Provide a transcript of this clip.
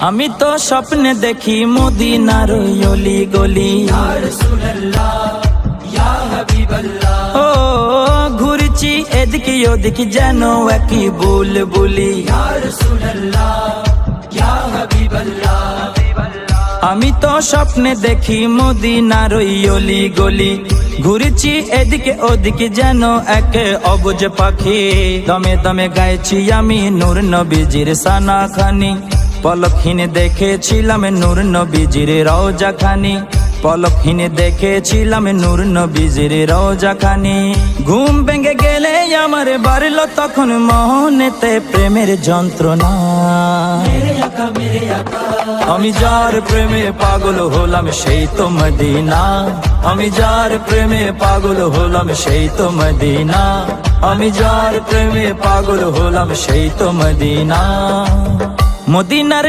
আমি তো স্বপ্নে দেখি মদিনার অলি গলি। ইয়া রাসূলুল্লাহ ইয়া হাবিবাল্লাহ, ও ঘুরছি এদিকে ওদিকে যেন একই বুলবুলি। ইয়া রাসূলুল্লাহ ইয়া হাবিবাল্লাহ, আমি তো স্বপ্নে দেখি মদিনার অলি গলি। ঘুরছি এদিকে ওদিকে যেন এক অবুঝ পাখি। দমে দমে গাইছি আমি নূর নবীজির সানা খানি। পলকহীন দেখেছিলাম নূর নবীজির রওজা খানি। পলকহীন দেখেছিলাম নূর নবীজির রওজা খানি। ঘুম ভেঙে গেলে আমার বাড়লো তখন মনেতে প্রেমের যন্ত্রণা। আমি যার প্রেমে পাগল হলাম সেই তো মদিনা। আমি যার প্রেমে পাগল হলাম সেই তো মদিনা। আমি যার প্রেমে পাগল হলাম সেই তো মদিনা। মদিনার